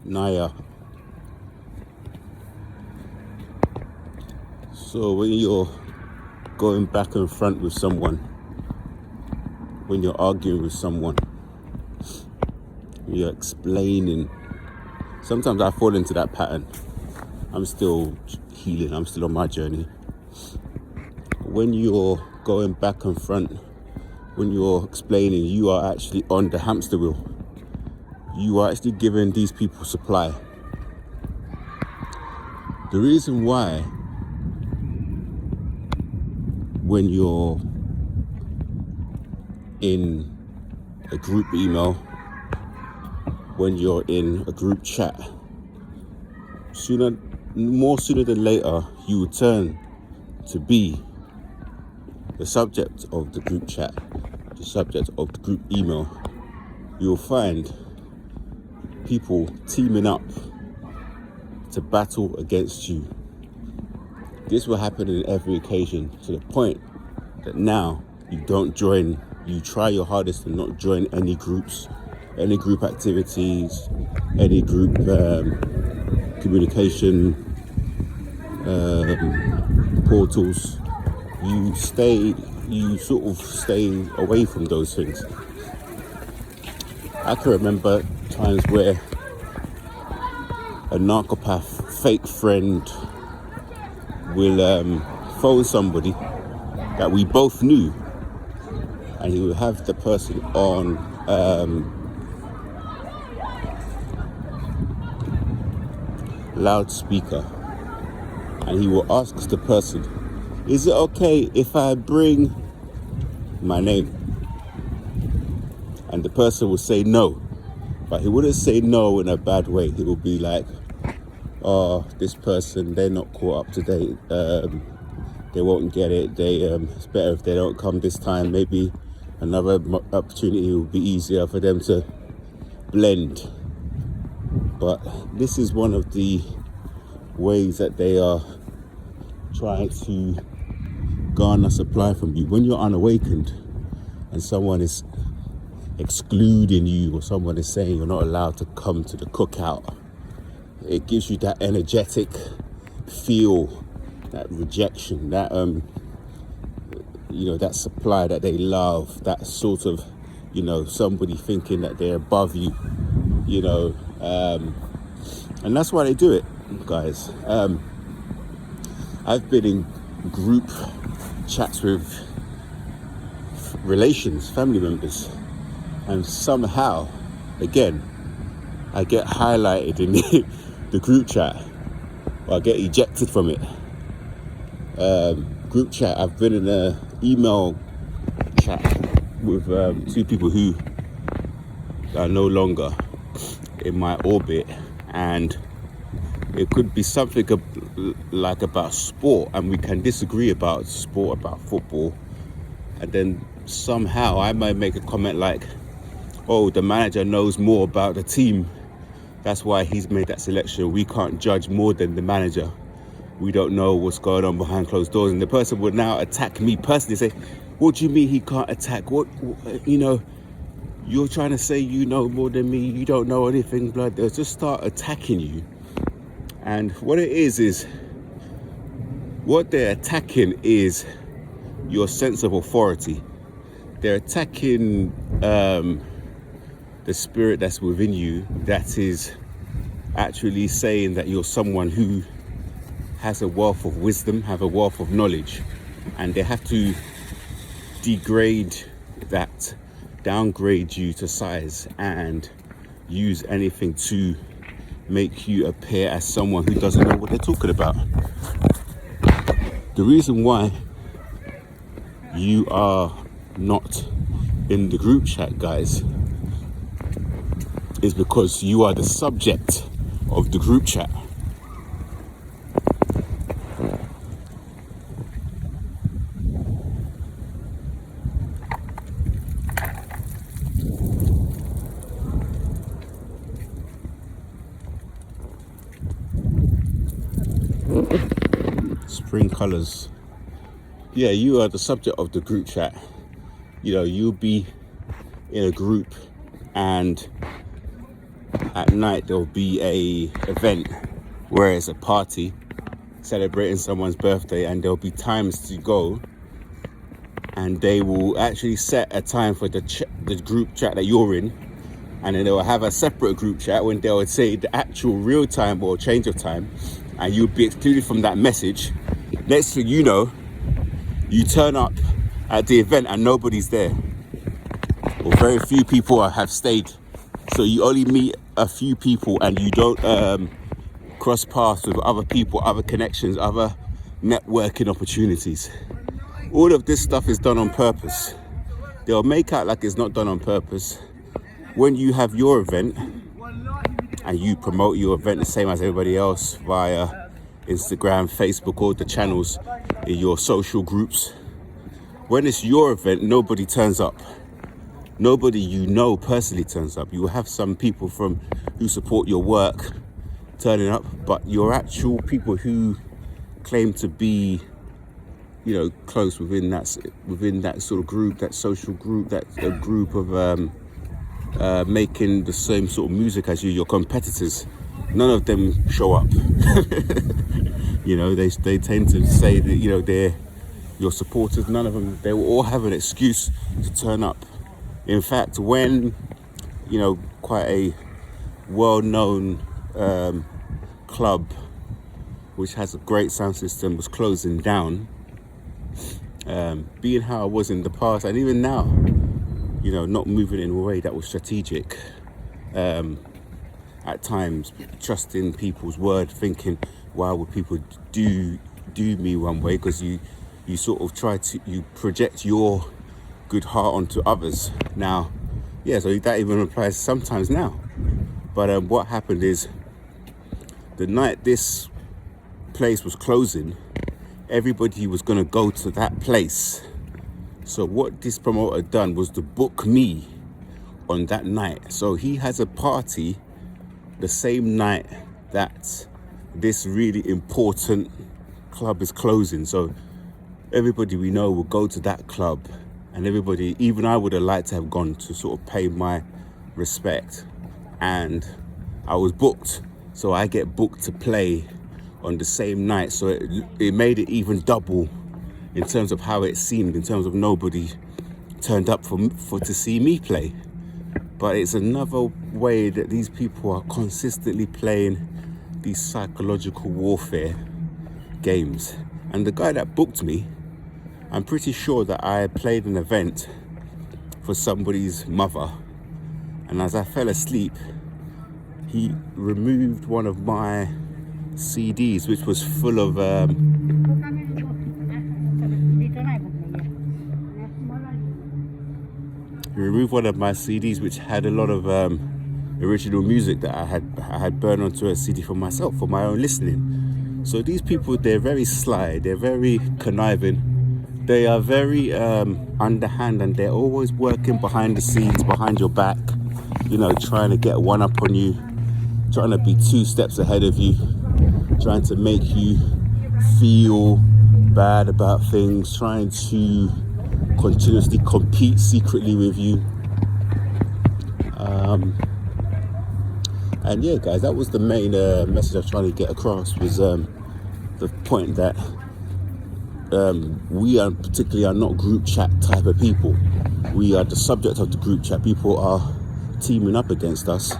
Naya. So when you're going back and front with someone, when you're arguing with someone, you're explaining. Sometimes I fall into that pattern. I'm still healing. I'm still on my journey. When you're going back and front, when you're explaining, you are actually on the hamster wheel. You are actually giving these people supply. The reason why when you're in a group email, when you're in a group chat, sooner than later, you will turn to be the subject of the group chat, the subject of the group email. You'll find people teaming up to battle against you. This will happen in every occasion, to the point that now you try your hardest to not join any groups, any group activities, any group communication portals. You sort of stay away from those things. I can remember times where a narcopath fake friend will phone somebody that we both knew, and he will have the person on loudspeaker, and he will ask the person, is it okay if I bring my name? And the person will say no, but he wouldn't say no in a bad way. He will be like, oh, this person, they're not caught up to date, they won't get it, it's better if they don't come this time, maybe another opportunity will be easier for them to blend. But this is one of the ways that they are trying to garner supply from you. When you're unawakened and someone is excluding you, or someone is saying you're not allowed to come to the cookout, it gives you that energetic feel, that rejection, that that supply that they love, that sort of, somebody thinking that they're above you, and that's why they do it, guys. I've been in group chats with family members, and somehow, again, I get highlighted in the group chat, or I get ejected from it. Group chat, I've been in an email chat with two people who are no longer in my orbit, and it could be something like about sport, and we can disagree about sport, about football, and then somehow I might make a comment like, oh, the manager knows more about the team, that's why he's made that selection, we can't judge more than the manager, we don't know what's going on behind closed doors. And the person would now attack me personally, say, what do you mean he can't attack? What you're trying to say you know more than me, you don't know anything, blood. They'll just start attacking you. And what it is what they're attacking is your sense of authority. They're attacking the spirit that's within you, that is actually saying that you're someone who has a wealth of wisdom, have a wealth of knowledge, and they have to degrade that, downgrade you to size, and use anything to make you appear as someone who doesn't know what they're talking about. The reason why you are not in the group chat, guys, is because you are the subject of the group chat. Spring colors. Yeah, you are the subject of the group chat. You'll be in a group and at night there'll be a event where it's a party celebrating someone's birthday, and there'll be times to go, and they will actually set a time for the group chat that you're in, and then they'll have a separate group chat when they'll say the actual real time or change of time, and you'll be excluded from that message. Next thing you know, you turn up at the event and nobody's there, or very few people have stayed. So you only meet a few people, and you don't cross paths with other people, other connections, other networking opportunities. All of this stuff is done on purpose. They'll make out like it's not done on purpose. When you have your event and you promote your event the same as everybody else via Instagram, Facebook, all the channels in your social groups, when it's your event, nobody turns up. Nobody you know personally turns up. You will have some people who support your work turning up, but your actual people who claim to be, close within that sort of group, that social group, that a group of making the same sort of music as you, your competitors, none of them show up. They tend to say that they're your supporters. None of them. They will all have an excuse to turn up. In fact, when quite a well-known club which has a great sound system was closing down, being how I was in the past and even now, not moving in a way that was strategic, at times trusting people's word, thinking why would people do me one way, because you sort of you project your good heart onto others. Now, so that even applies sometimes now. But what happened is, the night this place was closing, everybody was going to go to that place. So what this promoter done was to book me on that night. So he has a party the same night that this really important club is closing. So everybody we know will go to that club, and everybody, even I would have liked to have gone to sort of pay my respect, and I was booked. So I get booked to play on the same night. So it made it even double in terms of how it seemed, in terms of nobody turned up to see me play. But it's another way that these people are consistently playing these psychological warfare games. And the guy that booked me, I'm pretty sure that I played an event for somebody's mother, and as I fell asleep, he removed one of my CDs, which was full of he removed one of my CDs which had a lot of original music that I had burned onto a CD for myself, for my own listening. So these people, they're very sly, they're very conniving, they are very underhand, and they're always working behind the scenes, behind your back, trying to get one up on you, trying to be 2 steps ahead of you, trying to make you feel bad about things, trying to continuously compete secretly with you. And guys, that was the main message I was trying to get across, was the point that we are not group chat type of people. We are the subject of the group chat. People are teaming up against us,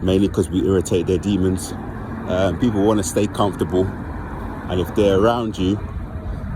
mainly because we irritate their demons. People want to stay comfortable, and if they're around you,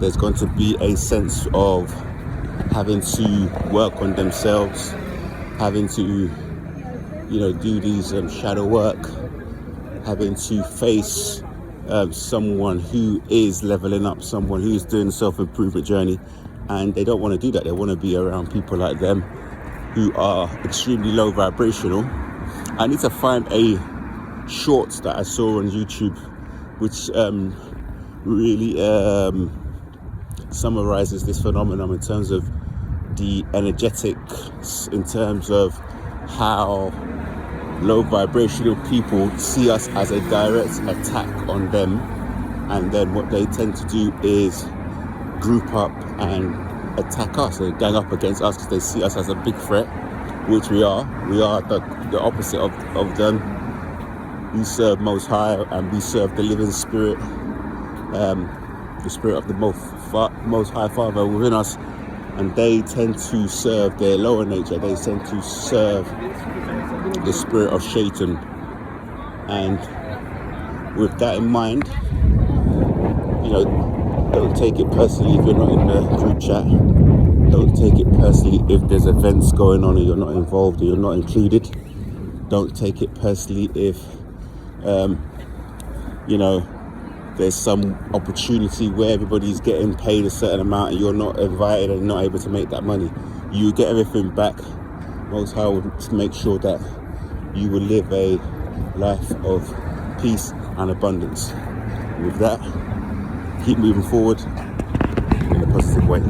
there's going to be a sense of having to work on themselves, having to do these shadow work, having to face someone who is leveling up, someone who's doing a self-improvement journey, and they don't want to do that. They want to be around people like them who are extremely low vibrational. I need to find a short that I saw on YouTube which really summarizes this phenomenon in terms of the energetics, in terms of how low vibrational people see us as a direct attack on them, and then what they tend to do is group up and attack us and gang up against us because they see us as a big threat, which we are the opposite of them. we serve Most High, and we serve the living Spirit, the Spirit of the Most High Father within us, and they tend to serve their lower nature. They tend to serve the spirit of Satan. And with that in mind, don't take it personally if you're not in the group chat. Don't take it personally if there's events going on and you're not involved or you're not included. Don't take it personally if there's some opportunity where everybody's getting paid a certain amount and you're not invited and not able to make that money. You get everything back. Most High will make sure that you will live a life of peace and abundance. With that, keep moving forward in a positive way.